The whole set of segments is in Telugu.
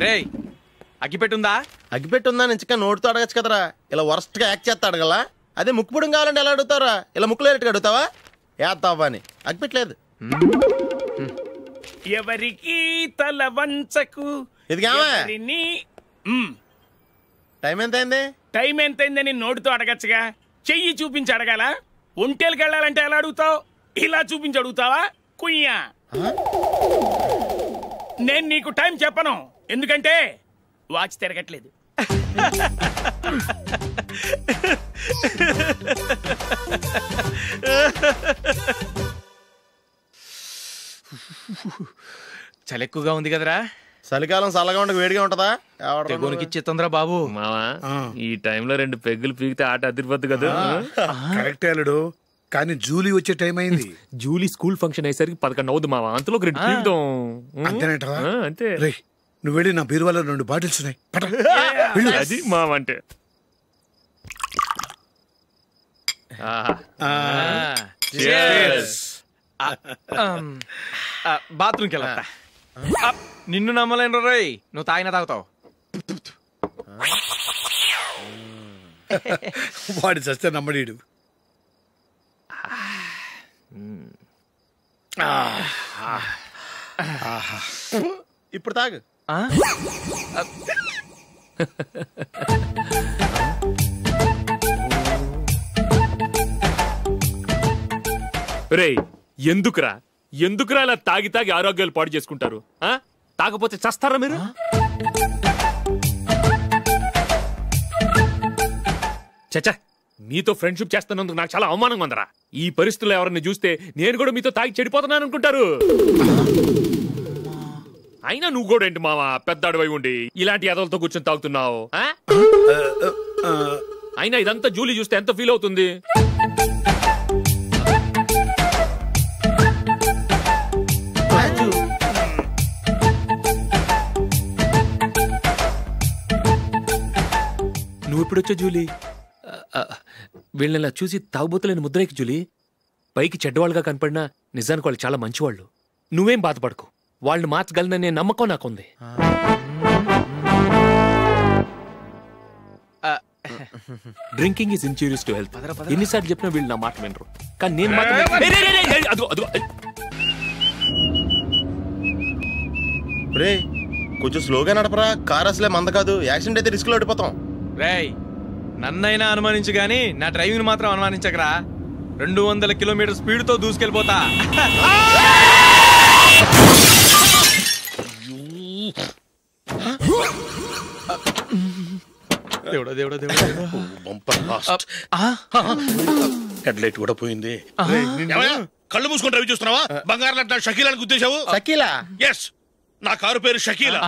రేయ్ అగ్గిపెట్టుందా? అగ్గిపెట్టుందా నుంచి నోటితో అడగచ్చు కదరా, ఇలా వరస్ట్ గా యాక్ట్ చేస్తా అడగలా. అదే ముక్కుపుడు కావాలంటే ఎలా అడుగుతారా? ఇలా ముక్కులేటట్టు అడుగుతావా? ఏత్తావా అని. అగ్గిపెట్టలేదు. ఎవరికి తల వంచకు. ఇది టైం ఎంత అయింది? టైం ఎంతైందని నోటితో అడగచ్చుగా, చెయ్యి చూపించి అడగాల. ఒంటేలకు వెళ్ళాలంటే ఎలా అడుగుతావు? ఇలా చూపించి అడుగుతావా? కుయ్యా, నేను నీకు టైం చెప్పను, ఎందుకంటే వాచ్ తిరగట్లేదు. చలి ఎక్కువగా ఉంది కదరా. చలికాలం చల్లగా ఉండక వేడిగా ఉంటదా? తెగోనికి ఇచ్చేతుందిరా బాబు. మావా ఈ టైంలో 2 పెగ్గులు పీకితే ఆట అదిరిపోద్దు కదా. కరెక్ట్ అల్లుడు, కానీ జూలీ వచ్చే టైం అయింది. జూలీ స్కూల్ ఫంక్షన్ అయ్యేసరికి 11 అవుద్ది మావా, అంతలో 2 పీకుదాం. అంతేనేటవా? అంతే. రే నువ్వు వెళ్ళి నా బీరువాలో 2 బాటిల్స్ ఉన్నాయి. అది మావా అంటే. బాత్రూమ్కి వెళ్ళా. నిన్ను నమ్మలేను రోయ్, నువ్వు తాగినా తాగుతావు. వాడి చస్తే నమ్మడీడు. ఇప్పుడు తాగు. రేయ్ ఎందుకురా ఇలా తాగి తాగి ఆరోగ్యాలు పాడు చేసుకుంటారు? తాగపోతే చస్తారా మీరు? చచ్చా, మీతో ఫ్రెండ్షిప్ చేస్తున్నందుకు నాకు చాలా అవమానంగా ఉందరా. ఈ పరిస్థితుల్లో ఎవరిని చూస్తే నేను కూడా మీతో తాగి చెడిపోతున్నాను అనుకుంటారు. అయినా నువ్వు కూడా ఏంటి మావా, పెద్ద అడవై ఉండి ఇలాంటి ఎదలతో కూర్చొని తాగుతున్నావు? అయినా ఇదంతా జూలీ చూస్తే ఎంత ఫీల్ అవుతుంది? నువ్వు ఎప్పుడొచ్చా జూలీ? వీళ్ళని చూసి తాగుబోతులేని ముద్రేకి జూలీ. పైకి చెడ్డవాళ్ళుగా కనపడినా నిజానికి వాళ్ళు చాలా మంచివాళ్ళు. నువ్వేం బాధపడకు, వాళ్ళని మార్చగలననే నమ్మకం నాకుంది. Drinking is injurious to health. ఎన్నిసార్లు చెప్పినా వీళ్ళు నా మాట వినరు, కానీ నేను రే కొంచెం స్లోగా నడపరా, కార్ అసలే మంద కాదు. యాక్సిడెంట్ అయితే రిస్క్ లో ఓడిపోతాం. రేయ్ నన్నైనా అనుమానించు గాని నా డ్రైవింగ్ మాత్రం అనుమానించకరా. 200 కిలోమీటర్ స్పీడ్ తో దూసుకెళ్ళిపోతా. దేవుడా దేవుడా దేవుడా. హెడ్ లైట్ కూడా పోయింది. కళ్ళు మూసుకొని రవి చూస్తున్నావా? బంగారం షకీలాని గుద్దేశావు. షకీలా? ఎస్, నా కారు పేరు Shakeela.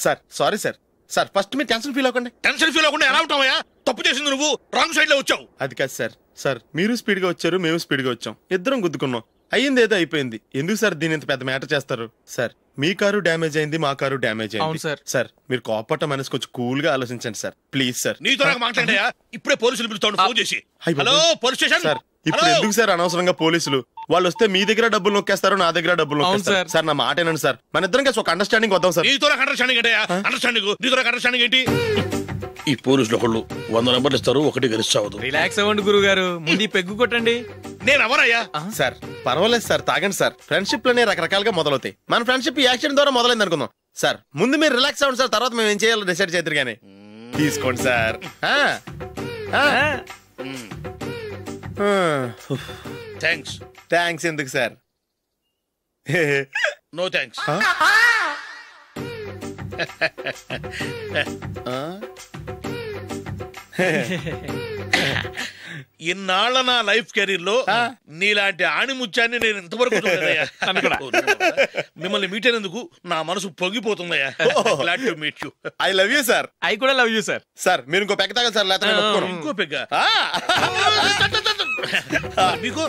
Sir sorry sir. Sir first మీరు టెన్షన్ ఫీల్ అవ్వకండి. టెన్షన్ ఫీల్ అవ్వకుండా ఎలా ఉంటావా? తప్పు చేసింది నువ్వు, రాంగ్ సైడ్ లో వచ్చావు. అది కాదు సార్. సార్ మీరు స్పీడ్ గా వచ్చారు, మేము స్పీడ్ గా వచ్చాం, ఇద్దరం గుద్దుకున్నాం. అయ్యింది ఏదో అయిపోయింది. ఎందుకు సార్ దీని ఇంత పెద్ద మ్యాటర్ చేస్తారు? సార్ మీ కారు డ్యామేజ్ అయింది, మా కారు డ్యామేజ్ అయింది. సార్ మీరు కోపట్ట మనసు కొంచెం కూల్ గా ఆలోచించండి సార్, ప్లీజ్ సార్. నీతో నాకు మాట్లాడాయా? ఇప్పుడే పోలీసులు పిలుస్తాను, ఫోన్ చేసి. Hello police station. సార్ ఇప్పుడు ఎందుకు సార్ అనవసరంగా పోలీసులు? వాళ్ళు వస్తే మీ దగ్గర డబ్బులు నొక్కేస్తారు, నా దగ్గర డబ్బులు నొక్కేస్తారు. సార్ నా మాట ఏనండి సార్, మన ఇద్దరం కలిసి ఒక అండర్స్టాండింగ్ వద్దాం సార్. నీతో నాకు అండర్స్టాండింగ్ ఏంటయ్యా? అండర్స్టాండింగ్ నీతో నాకు అండర్స్టాండింగ్ ఏంటి? ఈ పోలీసులు ఒకళ్ళు 100 నెంబర్లు ఇస్తారు, ఒకటి గెలిచావదు. రిలాక్స్ అవ్వండి గురువు గారు, ముందు పెగ్గు కొట్టండి. నేను ఎవరయ్యా? సార్ పర్వాలేదు సార్, తాగండి సార్. ఫ్రెండ్షిప్ లోనే రకరకాలుగా మొదలవుతాయి. మన ఫ్రెండ్షిప్ ఈ యాక్సిడెంట్ ద్వారా మొదలైంది అనుకుందాం. సార్ ముందు మీరు రిలాక్స్ అవ్వండి సార్, తర్వాత మేము ఏం చేయాలో డిసైడ్ చేద్దరు గానీ. తీసుకోండి సార్. థ్యాంక్స్. థ్యాంక్స్ ఎందుకు సార్? No thanks. ఇన్నాళ్ళ నా లైఫ్ కెరీర్ లో నీలాంటి ఆణిముత్యాన్ని నేను ఇంతవరకు మిమ్మల్ని మీట్ అయినందుకు నా మనసు పొంగిపోతుందయ్యా. Glad to meet you. I love you sir. I కూడా లవ్ యూ సార్. సార్ మీరు ఇంకో పెగ్గ తాగండి సార్, లేకపోతే ఇంకో పెగ్గ మీకు.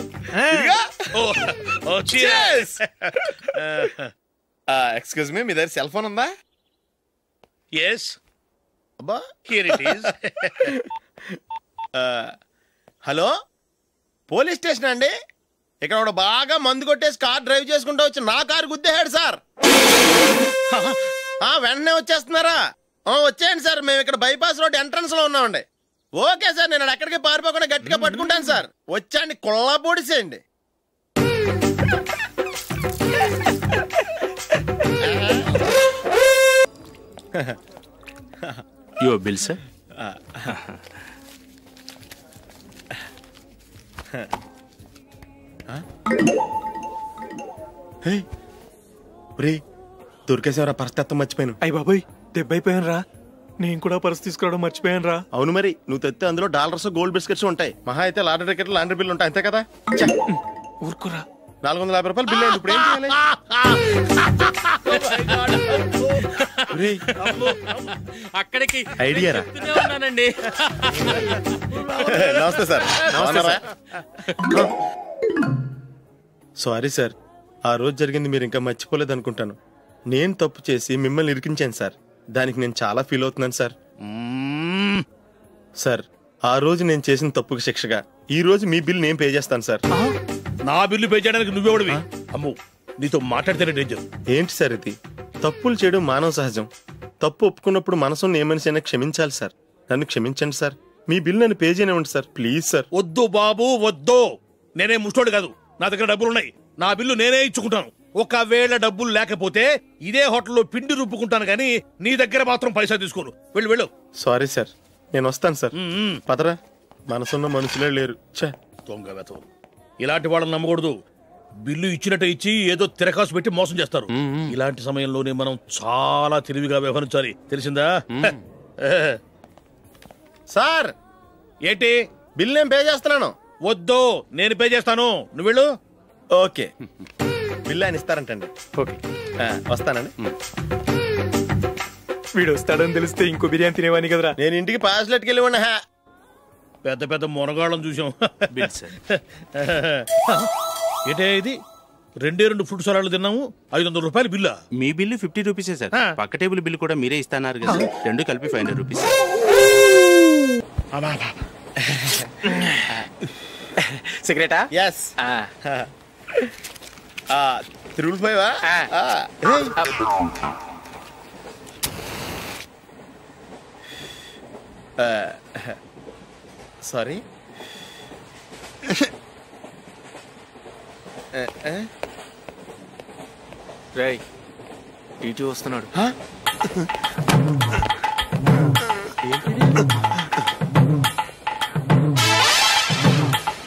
ఎక్స్క్యూజ్ మీ, మీ దగ్గర సెల్ ఫోన్ ఉందా? ఎస్. అబ్బా here it is. Hello police station అండి. ఇక్కడ బాగా మందు కొట్టేసి కార్ డ్రైవ్ చేసుకుంటూ వచ్చి నా కారు గుద్దేశాడు సార్. వెంటనే వచ్చేస్తున్నారా? వచ్చేయండి సార్, మేము ఇక్కడ బైపాస్ రోడ్ ఎంట్రన్స్ లో ఉన్నామండి. ఓకే సార్, నేను ఎక్కడికి పారిపోకుండా గట్టిగా పట్టుకుంటాను సార్. వచ్చాండి, కుళ్ళా పొడిసేయండి. Your bill sir. దొరికేసేవరా? పరిస్థితి మర్చిపోయాను. అయ్య బాబాయ్, దెబ్బైపోయాను రా. నేను కూడా పర్స్ తీసుకురావడం మర్చిపోయాను రా. అవును మరి, నువ్వు తెస్తే అందులో డాలర్స్ గోల్డ్ బిస్కెట్స్ ఉంటాయి. మహా అయితే లాటరీ టికెట్ లాండ్రీ బిల్లు ఉంటాయి, అంతే కదా? ఊరుకురా. 450 రూపాయలు బిల్లు అయింది. ఇప్పుడు ఏం చేయాలి? అక్కడికి ఐడియా రా. ఉన్నానండి. నమస్తే సార్. సారీ సార్, ఆ రోజు జరిగింది మీరు ఇంకా మర్చిపోలేదు అనుకుంటాను. నేను తప్పు చేసి మిమ్మల్ని ఇరికించాను సార్. దానికి నేను చాలా ఫీల్ అవుతున్నాను సార్. సార్, ఆ రోజు నేను చేసిన తప్పుకి శిక్షగా ఈ రోజు మీ బిల్ నేను పే చేస్తాను సార్. నా బిల్లు పే చేయడానికి నువ్వెవడివి? అమ్ము, నీతో మాట్లాడితేనే డేంజర్. ఏంటి సార్ ఇది? తప్పులు చేయడం మానవ సహజం. తప్పు ఒప్పుకున్నప్పుడు మనసుని ఏ మనిషి అయినా క్షమించాలి సార్. నన్ను క్షమించండి సార్. మీ బిల్ నన్ను పే చేయనివ్వండి సార్, ప్లీజ్ సార్. వద్దు బాబు, వద్దు. నేనే ముష్టోడు కాదు, నా దగ్గర డబ్బులున్నాయి. నా బిల్లు నేనే ఇచ్చుకుంటాను. ఒకవేళ డబ్బులు లేకపోతే ఇదే హోటల్లో పిండి రుబ్బుకుంటాను, కానీ నీ దగ్గర మాత్రం పైసా తీసుకోను. వెళ్ళు వెళ్ళు. సారీ సార్, నేను వస్తాను సార్. పదరా, మనసున్న మనుషులే లేరు. దొంగ వెతవు. ఇలాంటి వాళ్ళని నమ్మకూడదు. బిల్లు ఇచ్చినట్టు ఇచ్చి ఏదో తిరకాసు పెట్టి మోసం చేస్తారు. ఇలాంటి సమయంలోనే మనం చాలా తెలివిగా వ్యవహరించాలి, తెలిసిందా? సార్, ఏంటి? బిల్ నేను పే చేస్తున్నాను. వద్దు, నేను పే చేస్తాను, నువ్వు వెళ్ళు. ఓకే, బిల్ ఆయన ఇస్తారంటండి. ఓకే, వస్తానండి. వీడు వస్తాడని తెలిస్తే ఇంకో బిర్యానీ తినేవాని కదరా. నేను ఇంటికి పాస్లెట్కి వెళ్ళి ఉన్నా. పెద్ద పెద్ద మునగాళ్ళం చూసాం. Bill sir. ఏంటే ఇది? 2 ఫుడ్ సలాడ్లు తిన్నాము, 500 రూపాయలు బిల్లా? మీ బిల్లు 50 రూపీసే సార్. పక్క టేబుల్ బిల్ కూడా మీరే ఇస్తాన్నారు కదా, 2 కలిపి 500 రూపీస్. సిగరెటా? ఎస్. 355. సారీ. రేయ్, టీటీ వస్తున్నాడు.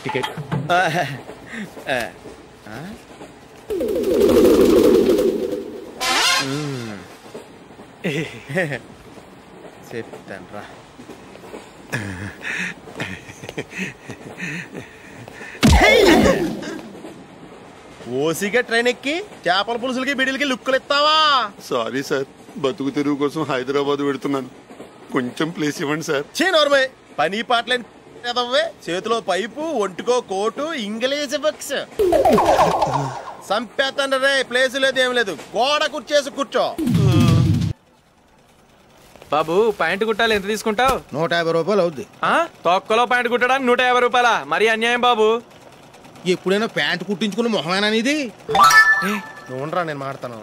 టికెట్. చెప్తాను రా. ఓసిగా ట్రైన్ ఎక్కి చేపల పులుసులకి బిడిలకి లుక్కులు ఇస్తావా? సారీ సార్, బతుకు తెరువు కోసం హైదరాబాద్ పెడుతున్నాను, కొంచెం ప్లేస్ ఇవ్వండి సార్. నోర్మే, పని పాటలేని కదవ్వే. చేతిలో పైపు, ఒంటికో కోటు, ఇంగ్లీష్ బుక్స్. సంపేతండ్రి రే, ప్లేస్ లేదు ఏం లేదు, గోడ కుర్చేసి కూర్చో. బాబు, ప్యాంటు కుట్టాలి, ఎంత తీసుకుంటావు? 150 రూపాయలు అవుద్ది. తొక్కలో ప్యాంటు కుట్టడానికి 150 రూపాయలా? మరీ అన్యాయం బాబు. ఎప్పుడైనా ప్యాంటు కుట్టించుకున్న మొహమేనా ఇది? నువ్వురా, నేను మాడతాను.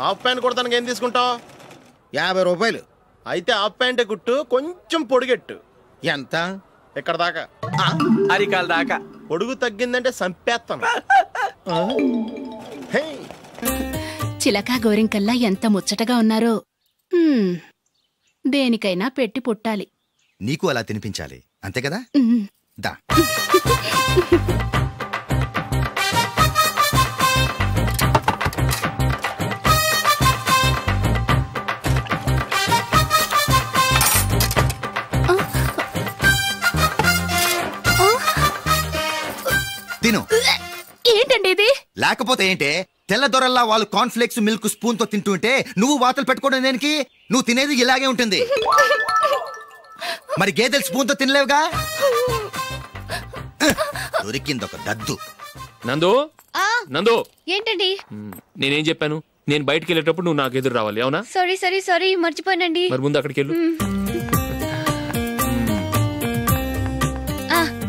హాఫ్ ప్యాంట్ కుడతానికి ఏం తీసుకుంటావు? 50 రూపాయలు. అయితే హాఫ్ ప్యాంటే కుట్టు, కొంచెం పొడిగెట్టు. ఎంత? ఇక్కడ దాకా, అరికాల దాకా. పొడుగు తగ్గిందంటే సంపేస్తాను. చిలకా గోరింకల్లా ఎంత ముచ్చటగా ఉన్నారో. దేనికైనా పెట్టి పుట్టాలి. నీకు అలా తినిపించాలి, అంతే కదా? దా. తిను. ఏంటండి ఇది? లేకపోతే ఏంటే? తెల్లదొరల్లా వాళ్ళు కార్న్ఫ్లేక్స్ మిల్క్ స్పూన్ తో తింటుంటే నువ్వు వాతలు పెట్టుకోవడం దేనికి? నువ్వు తినేది ఇలాగే ఉంటుంది. మరి గేదెలు స్పూన్ తో తినలేవుగా. దొరికింది ఒక దద్దు. నందు, నందు, ఏంటండి? నేనేం చెప్పాను? నేను బయటికి వెళ్ళేటప్పుడు నువ్వు నాకు ఎదురు రావాలి, అవునా? సారీ మర్చిపోయానండి. మరి ముందు అక్కడికి వెళ్ళు.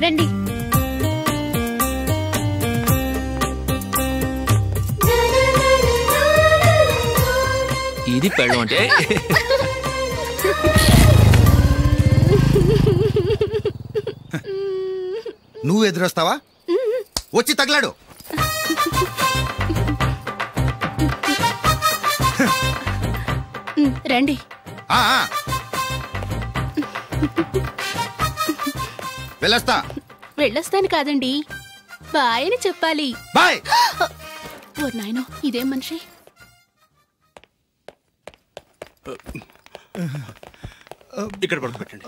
రండి. ఇది పెళ్ళం అంటే. నువ్వు ఎదురొస్తావా? వచ్చి తగలాడు. రండి. వెళ్ళొస్తా. వెళ్ళొస్తాను కాదండి, బాయ్ అని చెప్పాలి. బాయ్. ఓ నాయనో, ఇదేం మనిషి. ఇక్కడ పడుకోబెట్టండి.